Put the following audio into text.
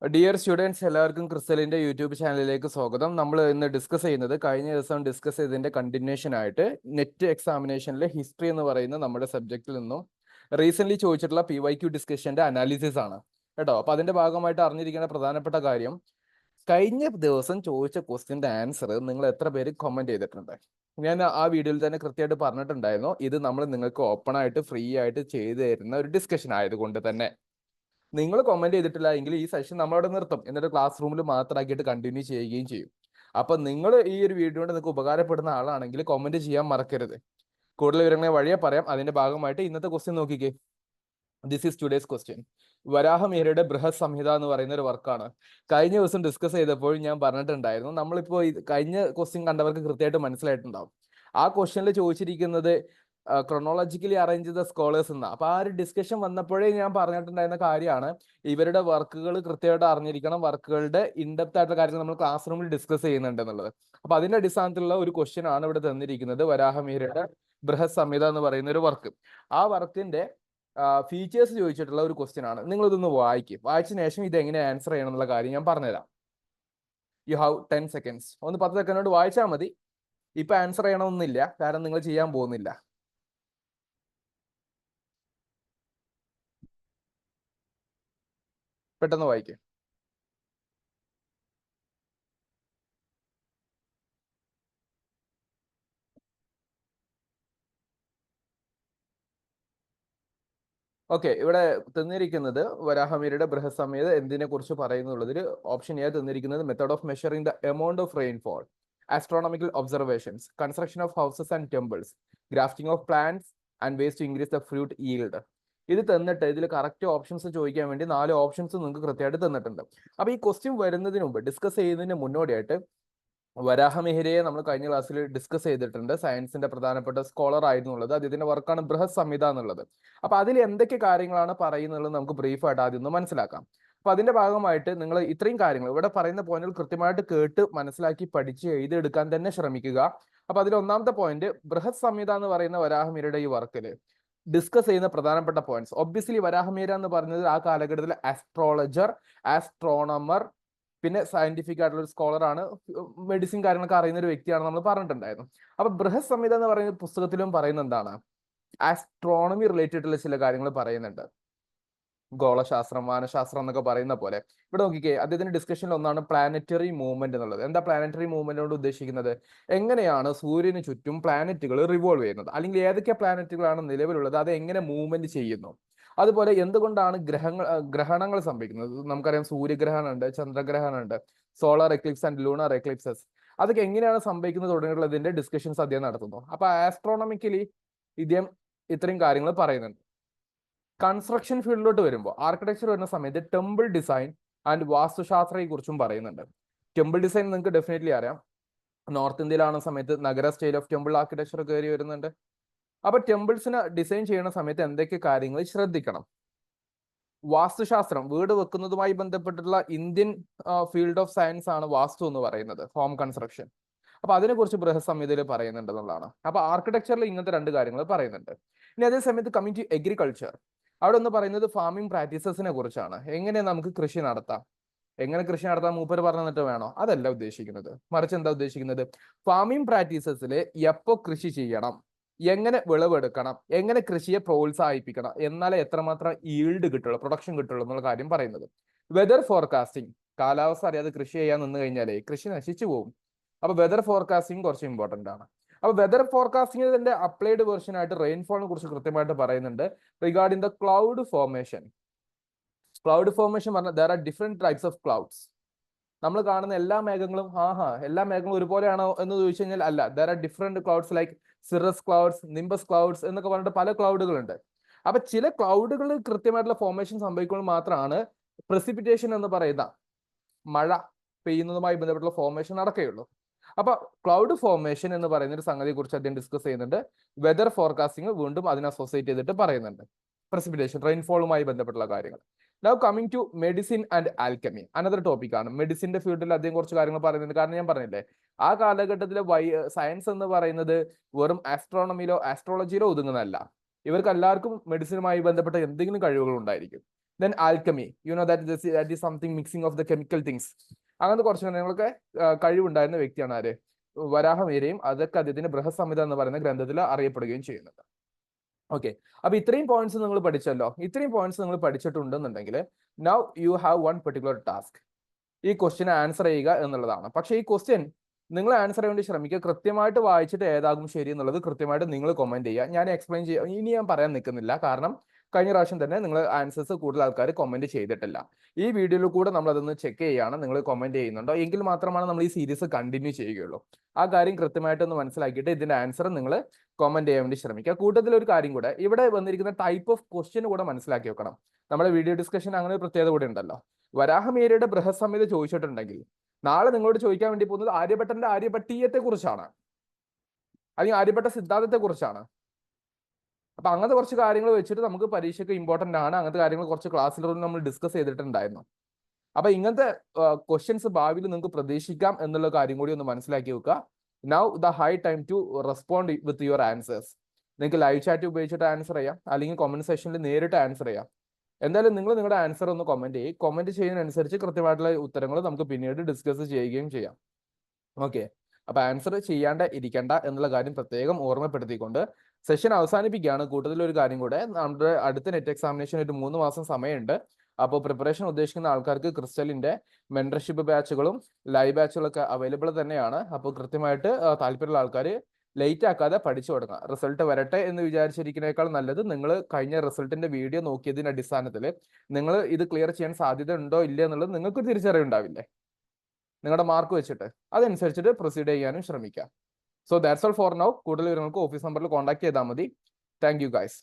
Dear students, എല്ലാവർക്കും ക്രിസ്റ്റലിന്റെ YouTube ചാനലിലേക്ക് സ്വാഗതം. നമ്മൾ ഇന്ന് ഡിസ്കസ് ചെയ്യുന്നത് കഴിഞ്ഞ ദിവസം ഡിസ്കസ് ചെയ്തതിന്റെ കണ്ടിന്യൂഷൻ ആയിട്ട് നെറ്റ് എക്സാമിനേഷനിലെ ഹിസ്റ്ററി എന്ന് പറയുന്ന നമ്മുടെ സബ്ജക്റ്റിൽ നിന്നും റീസെന്റ് ചോദിച്ചിട്ടുള്ള PYQ ഡിസ്കഷന്റെ അനാലിസിസ് ആണ് കേട്ടോ. അപ്പൊ അതിന്റെ ഭാഗമായിട്ട് അറിഞ്ഞിരിക്കേണ്ട പ്രധാനപ്പെട്ട കാര്യം, കഴിഞ്ഞ ദിവസം ചോദിച്ച ക്വസ്റ്റ്യന്റെ ആൻസർ നിങ്ങൾ എത്ര പേര് കമന്റ് ചെയ്തിട്ടുണ്ട്? ഞാൻ ആ വീഡിയോയിൽ തന്നെ കൃത്യമായിട്ട് പറഞ്ഞിട്ടുണ്ടായിരുന്നു, ഇത് നമ്മൾ നിങ്ങൾക്ക് ഓപ്പൺ ആയിട്ട് ഫ്രീ ആയിട്ട് ചെയ്തു തരുന്ന ഒരു ഡിസ്കഷൻ ആയതുകൊണ്ട് തന്നെ നിങ്ങൾ കമന്റ് ചെയ്തിട്ടില്ല എങ്കിൽ ഈ സെഷൻ നമ്മളവിടെ നിർത്തും, എന്നിട്ട് ക്ലാസ് റൂമിൽ മാത്രമാക്കിയിട്ട് കണ്ടിന്യൂ ചെയ്യുകയും ചെയ്യും. അപ്പൊ നിങ്ങൾ ഈ ഒരു വീഡിയോ കൊണ്ട് നിങ്ങൾക്ക് ഉപകാരപ്പെടുന്ന ആളാണെങ്കിൽ കമന്റ് ചെയ്യാൻ മറക്കരുത്. കൂടുതൽ വിവരങ്ങളെ വഴിയെ പറയാം. അതിന്റെ ഭാഗമായിട്ട് ഇന്നത്തെ ക്വസ്റ്റ്യൻ നോക്കിക്കേ. This is today's question. വരാഹമിഹിരയുടെ ബൃഹത് സംഹിത എന്ന് പറയുന്ന ഒരു വർക്കാണ്. കഴിഞ്ഞ ദിവസം ഡിസ്കസ് ചെയ്തപ്പോൾ ഞാൻ പറഞ്ഞിട്ടുണ്ടായിരുന്നു, നമ്മളിപ്പോ കഴിഞ്ഞ ക്വസ്റ്റ്യൻ കണ്ടവർക്ക് കൃത്യമായിട്ട് മനസ്സിലായിട്ടുണ്ടാവും. ആ ക്വസ്റ്റ്യനിൽ ചോദിച്ചിരിക്കുന്നത് ക്രൊണോളജിക്കലി അറേഞ്ച് ചെയ്ത സ്കോളേഴ്സ് എന്നാ. അപ്പൊ ആ ഒരു ഡിസ്കഷൻ വന്നപ്പോഴേ ഞാൻ പറഞ്ഞിട്ടുണ്ടായിരുന്ന കാര്യമാണ്, ഇവരുടെ വർക്കുകൾ കൃത്യമായിട്ട് അറിഞ്ഞിരിക്കണം, വർക്കുകളുടെ ഇൻഡെപ്ത് ആയിട്ടുള്ള കാര്യങ്ങൾ നമ്മൾ ക്ലാസ് റൂമിൽ ഡിസ്കസ് ചെയ്യുന്നുണ്ട് എന്നുള്ളത്. അപ്പൊ അതിന്റെ അടിസ്ഥാനത്തിലുള്ള ഒരു ക്വസ്റ്റ്യൻ ആണ് ഇവിടെ തന്നിരിക്കുന്നത്, വരാഹമിഹിരയുടെ ബൃഹത് സംഹിത എന്ന് പറയുന്ന ഒരു വർക്ക്. ആ വർക്കിന്റെ ഫീച്ചേഴ്സ് ചോദിച്ചിട്ടുള്ള ഒരു ക്വസ്റ്റ്യൻ ആണ്. നിങ്ങൾ ഇതൊന്ന് വായിക്കും, വായിച്ചതിന് ശേഷം ഇത് എങ്ങനെ ആൻസർ ചെയ്യണം എന്നുള്ള കാര്യം ഞാൻ പറഞ്ഞുതരാം. You have 10 seconds. ഒന്ന് 10 സെക്കൻഡ് കൊണ്ട് വായിച്ചാൽ മതി. ഇപ്പൊ ആൻസർ ചെയ്യണമെന്നില്ല, കാരണം നിങ്ങൾ ചെയ്യാൻ പോകുന്നില്ല. പെട്ടെന്ന് വായിക്കും. ഓക്കെ, ഇവിടെ തന്നിരിക്കുന്നത് വരാഹമിഹിരയുടെ ബൃഹത് സംഹിത എന്തിനെ കുറിച്ച് പറയുന്നുള്ളതിൽ ഓപ്ഷൻ എ തന്നിരിക്കുന്നത് method of measuring the amount of rainfall, astronomical observations, construction of houses and temples, grafting of plants and ways to increase the fruit yield. ഇത് തന്നിട്ട് ഇതിൽ കറക്റ്റ് ഓപ്ഷൻസ് ചോദിക്കാൻ വേണ്ടി 4 ഓപ്ഷൻസ് നിങ്ങൾക്ക് കൃത്യമായിട്ട് തന്നിട്ടുണ്ട്. അപ്പൊ ഈ ക്വസ്റ്റ്യൻ വരുന്നതിന് മുമ്പ്, ഡിസ്കസ് ചെയ്യുന്നതിന് മുന്നോടിയായിട്ട്, വരാഹമിഹിരയെ നമ്മൾ കഴിഞ്ഞ ക്ലാസ്സിൽ ഡിസ്കസ് ചെയ്തിട്ടുണ്ട്. സയൻസിന്റെ പ്രധാനപ്പെട്ട സ്കോളർ ആയിരുന്നുള്ളത്, അദ്ദേഹത്തിന്റെ വർക്കാണ് ബൃഹത് സംഹിത എന്നുള്ളത്. അപ്പൊ അതിൽ എന്തൊക്കെ കാര്യങ്ങളാണ് പറയുന്നത് നമുക്ക് ബ്രീഫ് ആയിട്ട് ആദ്യം ഒന്ന് മനസ്സിലാക്കാം. അപ്പൊ അതിന്റെ ഭാഗമായിട്ട് നിങ്ങൾ ഇത്രയും കാര്യങ്ങൾ ഇവിടെ പറയുന്ന പോയിന്റുകൾ കൃത്യമായിട്ട് കേട്ട് മനസ്സിലാക്കി പഠിച്ച് എഴുതിയെടുക്കാൻ തന്നെ ശ്രമിക്കുക. അപ്പൊ അതിൽ ഒന്നാമത്തെ പോയിന്റ്, ബൃഹത് സംഹിത എന്ന് പറയുന്ന വരാഹമിഹിരയുടെ ഈ വർക്കില് ഡിസ്കസ് ചെയ്യുന്ന പ്രധാനപ്പെട്ട പോയിന്റ്സ്. ഒബ്വിയസ്ലി വരാഹമിഹിര എന്ന് പറയുന്നത് ആ കാലഘട്ടത്തിലെ ആസ്ട്രോളജർ, ആസ്ട്രോണമർ, പിന്നെ സയന്റിഫിക് ആയിട്ടുള്ള ഒരു സ്കോളർ ആണ്, മെഡിസിൻ കാര്യങ്ങളൊക്കെ അറിയുന്ന ഒരു വ്യക്തിയാണ് നമ്മൾ പറഞ്ഞിട്ടുണ്ടായിരുന്നു. അപ്പൊ ബൃഹത് സംഹിത എന്ന് പറയുന്ന പുസ്തകത്തിലും പറയുന്ന എന്താണ്, ആസ്ട്രോണമി റിലേറ്റഡ് ആയിട്ടുള്ള ചില കാര്യങ്ങൾ പറയുന്നുണ്ട്. ഗോളശാസ്ത്രം, വാനശാസ്ത്രം എന്നൊക്കെ പറയുന്ന പോലെ. ഇവിടെ നോക്കിക്കേ, അദ്ദേഹത്തിന്റെ ഡിസ്കഷനിൽ ഒന്നാണ് പ്ലാനറ്ററി മൂവ്മെന്റ് എന്നുള്ളത്. എന്താ പ്ലാനറ്ററി മൂവ്മെന്റ് കൊണ്ട് ഉദ്ദേശിക്കുന്നത്? എങ്ങനെയാണ് സൂര്യന് ചുറ്റും പ്ലാനറ്റുകൾ റിവോൾവ് ചെയ്യുന്നത്, അല്ലെങ്കിൽ ഏതൊക്കെ പ്ലാനറ്റുകളാണ് നിലവിലുള്ളത്, അത് എങ്ങനെ മൂവ്മെന്റ് ചെയ്യുന്നു. അതുപോലെ എന്തുകൊണ്ടാണ് ഗ്രഹണങ്ങൾ സംഭവിക്കുന്നത്. നമുക്കറിയാം സൂര്യഗ്രഹണം ഉണ്ട്, ചന്ദ്രഗ്രഹണം ഉണ്ട്, solar Eclipse and lunar eclipses. അതൊക്കെ എങ്ങനെയാണ് സംഭവിക്കുന്നത് തുടങ്ങിയുള്ളതിന്റെ ഡിസ്കഷൻസ് അദ്ദേഹം നടത്തുന്നു. അപ്പൊ ആസ്ട്രോണമിക്കലി ഇദ്ദേഹം ഇത്രയും കാര്യങ്ങൾ പറയുന്നുണ്ട്. കൺസ്ട്രക്ഷൻ ഫീൽഡിലോട്ട് വരുമ്പോൾ, ആർക്കിടെക്ചർ വരുന്ന സമയത്ത് ടെമ്പിൾ ഡിസൈൻ ആൻഡ് വാസ്തുശാസ്ത്രയെ കുറിച്ചും പറയുന്നുണ്ട്. ടെമ്പിൾ ഡിസൈൻ നിങ്ങൾക്ക് ഡെഫിനറ്റ്ലി അറിയാം, നോർത്ത് ഇന്ത്യയിലാണുന്ന സമയത്ത് നഗര സ്റ്റൈൽ ഓഫ് ടെമ്പിൾ ആർക്കിടെക്ചർ കയറി വരുന്നുണ്ട്. അപ്പൊ ടെമ്പിൾസിനെ ഡിസൈൻ ചെയ്യുന്ന സമയത്ത് എന്തൊക്കെ കാര്യങ്ങൾ ശ്രദ്ധിക്കണം. വാസ്തുശാസ്ത്രം, വീട് വെക്കുന്നതുമായി ബന്ധപ്പെട്ടിട്ടുള്ള ഇന്ത്യൻ ഫീൽഡ് ഓഫ് സയൻസ് ആണ് വാസ്തു എന്ന് പറയുന്നത്, ഹോം കൺസ്ട്രക്ഷൻ. അപ്പൊ അതിനെക്കുറിച്ച് ബൃഹത് സംഹിതയിൽ പറയുന്നുണ്ട് എന്നുള്ളതാണ്. അപ്പൊ ആർക്കിടെക്ചറിൽ ഇങ്ങനത്തെ 2 കാര്യങ്ങൾ പറയുന്നുണ്ട്. ഇനി അതേ സമയത്ത് കമ്മിങ് ടു എഗ്രികൾച്ചർ, അവിടെ ഒന്ന് പറയുന്നത് ഫാമിംഗ് പ്രാക്ടീസസിനെ കുറിച്ചാണ്. എങ്ങനെ നമുക്ക് കൃഷി നടത്താം, എങ്ങനെ കൃഷി നടത്താൻ മൂപ്പര് പറഞ്ഞിട്ട് വേണോ, അതല്ല ഉദ്ദേശിക്കുന്നത്. മറിച്ച് എന്താ ഉദ്ദേശിക്കുന്നത്, ഫാമിംഗ് പ്രാക്ടീസസിൽ എപ്പോ കൃഷി ചെയ്യണം, എങ്ങനെ വിളവെടുക്കണം, എങ്ങനെ കൃഷിയെ പ്രോത്സാഹിപ്പിക്കണം, എന്നാലേ എത്രമാത്രം ഈൽഡ് കിട്ടുള്ളൂ, പ്രൊഡക്ഷൻ കിട്ടുള്ളൂ എന്നുള്ള കാര്യം പറയുന്നത്. വെതർ ഫോർകാസ്റ്റിംഗ്, കാലാവസ്ഥ അറിയാതെ കൃഷി ചെയ്യാൻ നിന്ന് കഴിഞ്ഞാലേ കൃഷി നശിച്ചു പോകും. അപ്പൊ വെതർ ഫോർകാസ്റ്റിംഗ് കുറച്ച് ഇമ്പോർട്ടന്റ് ആണ്. അപ്പൊ വെതർ ഫോർകാസ്റ്റിംഗിന്റെ അപ്ലൈഡ് വേർഷൻ ആയിട്ട് റെയിൻഫോളിനെ കുറിച്ച് കൃത്യമായിട്ട് പറയുന്നുണ്ട്. Regarding the cloud formation. Cloud formation പറഞ്ഞാൽ there are different types of clouds. നമ്മൾ കാണുന്ന എല്ലാ മേഘങ്ങളും എല്ലാ മേഘങ്ങളും ഒരുപോലെയാണോ എന്ന് ചോദിച്ചു കഴിഞ്ഞാൽ അല്ല. There are different clouds like cirrus clouds, nimbus clouds എന്നൊക്കെ പറഞ്ഞിട്ട് പല ക്ലൗഡുകളുണ്ട്. അപ്പൊ ചില ക്ലൗഡുകൾ കൃത്യമായിട്ടുള്ള ഫോർമേഷൻ സംഭവിക്കുമ്പോൾ മാത്രമാണ് പ്രസിപ്പിറ്റേഷൻ എന്ന് പറയുന്ന മഴ പെയ്യുന്നതുമായി ബന്ധപ്പെട്ടുള്ള ഫോർമേഷൻ നടക്കുകയുള്ളൂ. അപ്പൊ ക്ലൗഡ് ഫോർമേഷൻ എന്ന് പറയുന്ന ഒരു സംഗതിയെ കുറിച്ച് അദ്ദേഹം ഡിസ്കസ് ചെയ്യുന്നുണ്ട്. വെതർ ഫോർകാസ്റ്റിംഗ് വീണ്ടും അതിനെ അസോസിയേറ്റ് ചെയ്തിട്ട് പറയുന്നുണ്ട്. പ്രസിപ്പിറ്റേഷൻ, റെയിൻഫോളുമായി ബന്ധപ്പെട്ടുള്ള കാര്യങ്ങൾ. Now coming to medicine and alchemy, another topic ആണ്. മെഡിസിന്റെ ഫീൽഡിൽ അദ്ദേഹം കുറച്ച് കാര്യങ്ങൾ പറയുന്നുണ്ട്. കാരണം ഞാൻ പറഞ്ഞില്ലേ, ആ കാലഘട്ടത്തിലെ സയൻസ് എന്ന് പറയുന്നത് വെറും ആസ്ട്രോണമിയിലോ ആസ്ട്രോളജിയിലോ ഒതുങ്ങുന്നതല്ല. ഇവർക്ക് എല്ലാവർക്കും മെഡിസിനുമായി ബന്ധപ്പെട്ട എന്തെങ്കിലും കഴിവുകൾ ഉണ്ടായിരിക്കും. Then alchemy, you know that that is something mixing of the chemical things. അങ്ങനത്തെ കുറച്ച് കാര്യങ്ങളൊക്കെ കഴിവുണ്ടായിരുന്ന വ്യക്തിയാണ് ആര്, വരാഹമിഹിരയും. അതൊക്കെ അദ്ദേഹത്തിന്റെ ബൃഹസംഹിത എന്ന് പറയുന്ന ഗ്രന്ഥത്തിൽ അറിയപ്പെടുകയും ചെയ്യുന്നുണ്ട്. ഓക്കെ, അപ്പൊ ഇത്രയും പോയിന്റ്സ് നിങ്ങൾ പഠിച്ചല്ലോ. ഇത്രയും പോയിന്റ്സ് നിങ്ങൾ പഠിച്ചിട്ടുണ്ടെന്നുണ്ടെങ്കിൽ now you have one particular task. ഈ ക്വസ്റ്റ്യൻ ആൻസർ ചെയ്യുക എന്നുള്ളതാണ്. പക്ഷേ ഈ ക്വസ്റ്റ്യൻ നിങ്ങൾ ആൻസർ ചെയ്യാൻ വേണ്ടി ശ്രമിക്കുക. കൃത്യമായിട്ട് വായിച്ചിട്ട് ഏതാകും ശരി എന്നുള്ളത് കൃത്യമായിട്ട് നിങ്ങൾ കമന്റ് ചെയ്യുക. ഞാൻ എക്സ്പ്ലെയിൻ ചെയ്യാം, ഇനി ഞാൻ പറയാൻ നിൽക്കുന്നില്ല. കാരണം കഴിഞ്ഞ പ്രാവശ്യം തന്നെ നിങ്ങൾ ആൻസേഴ്സ് കൂടുതൽ ആൾക്കാർ കമന്റ് ചെയ്തിട്ടില്ല. ഈ വീഡിയോയിൽ കൂടെ നമ്മൾ അതൊന്ന് ചെക്ക് ചെയ്യുകയാണ്. നിങ്ങൾ കമന്റ് ചെയ്യുന്നുണ്ടോ എങ്കിൽ മാത്രമാണ് നമ്മൾ ഈ സീരീസ് കണ്ടിന്യൂ ചെയ്യുകയുള്ളൂ. ആ കാര്യം കൃത്യമായിട്ടൊന്ന് മനസ്സിലാക്കിയിട്ട് ഇതിന്റെ ആൻസർ നിങ്ങൾ കമന്റ് ചെയ്യാൻ വേണ്ടി ശ്രമിക്കുക. കൂട്ടത്തിൽ ഒരു കാര്യം കൂടെ, ഇവിടെ വന്നിരിക്കുന്ന ടൈപ്പ് ഓഫ് ക്വസ്റ്റ്യൻ കൂടെ മനസ്സിലാക്കി വെക്കണം. നമ്മുടെ വീഡിയോ ഡിസ്കഷൻ അങ്ങനെ ഒരു പ്രത്യേകത കൂടെ ഉണ്ടല്ലോ. വരാഹമിഹിരയുടെ ബൃഹസംഹിത ചോദിച്ചിട്ടുണ്ടെങ്കിൽ നാളെ നിങ്ങളോട് ചോദിക്കാൻ വേണ്ടി പോകുന്നത് ആര്യഭട്ടന്റെ ആര്യഭട്ടീയത്തെ കുറിച്ചാണ്, അല്ലെങ്കിൽ ആര്യഭട്ട സിദ്ധാന്തത്തെ കുറിച്ചാണ്. അപ്പൊ അങ്ങനത്തെ കുറച്ച് കാര്യങ്ങൾ വെച്ചിട്ട് നമുക്ക് പരീക്ഷയ്ക്ക് ഇമ്പോർട്ടന്റ് ആണ്. അങ്ങനത്തെ കാര്യങ്ങൾ കുറച്ച് ക്ലാസ്സിലൂടെ നമ്മൾ ഡിസ്കസ് ചെയ്തിട്ടുണ്ടായിരുന്നു. അപ്പൊ ഇങ്ങനത്തെ ക്വസ്റ്റ്യൻസ് ഭാവിയിൽ നിങ്ങൾക്ക് പ്രതീക്ഷിക്കാം എന്നുള്ള കാര്യം കൂടി ഒന്ന് മനസ്സിലാക്കി വെക്കുക. Now the high time to respond with your answers. നിങ്ങൾക്ക് ലൈവ് ചാറ്റ് ഉപയോഗിച്ചിട്ട് ആൻസർ ചെയ്യാം, അല്ലെങ്കിൽ കമന്റ് സെക്ഷനിൽ നേരിട്ട് ആൻസർ ചെയ്യാം. എന്തായാലും നിങ്ങൾ നിങ്ങളുടെ ആൻസർ ഒന്ന് കമന്റ് ചെയ്യും. കമന്റ് ചെയ്യുന്നതിനനുസരിച്ച് കൃത്യമായിട്ടുള്ള ഉത്തരങ്ങൾ നമുക്ക് പിന്നീട് ഡിസ്കസ് ചെയ്യുകയും ചെയ്യാം. ഓക്കെ, അപ്പൊ ആൻസർ ചെയ്യാണ്ട് ഇരിക്കണ്ട എന്നുള്ള കാര്യം പ്രത്യേകം ഓർമ്മപ്പെടുത്തിക്കൊണ്ട് സെഷൻ അവസാനിപ്പിക്കുകയാണ്. കൂട്ടത്തിൽ ഒരു കാര്യം കൂടെ, നമ്മുടെ അടുത്ത നെറ്റ് എക്സാമിനേഷൻ ഒരു 3 മാസം സമയമുണ്ട്. അപ്പോൾ പ്രിപ്പറേഷൻ ഉദ്ദേശിക്കുന്ന ആൾക്കാർക്ക് ക്രിസ്റ്റലിന്റെ മെന്റർഷിപ്പ് ബാച്ചുകളും ലൈവ് ബാച്ചുകളൊക്കെ അവൈലബിൾ തന്നെയാണ്. അപ്പോൾ കൃത്യമായിട്ട് താല്പര്യമുള്ള ആൾക്കാർ ലേറ്റ് ആക്കാതെ പഠിച്ചു തുടങ്ങുക. റിസൾട്ട് വരട്ടെ എന്ന് വിചാരിച്ചിരിക്കുന്നേക്കാൾ നല്ലത് നിങ്ങൾ കഴിഞ്ഞ റിസൾട്ടിന്റെ വീഡിയോ നോക്കിയതിന്റെ അടിസ്ഥാനത്തിൽ നിങ്ങൾ ഇത് ക്ലിയർ ചെയ്യാൻ സാധ്യത ഉണ്ടോ ഇല്ല എന്നുള്ളത് നിങ്ങൾക്ക് തിരിച്ചറിവുണ്ടാവില്ലേ നിങ്ങളുടെ മാർക്ക് വെച്ചിട്ട്. അതനുസരിച്ചിട്ട് പ്രൊസീഡ് ചെയ്യാനും ശ്രമിക്കുക. So that's all for now. കൂടുതൽ വിവരങ്ങൾക്ക് ഓഫീസ് നമ്പറിൽ കോൺടാക്ട് ചെയ്താൽ മതി. Thank you guys.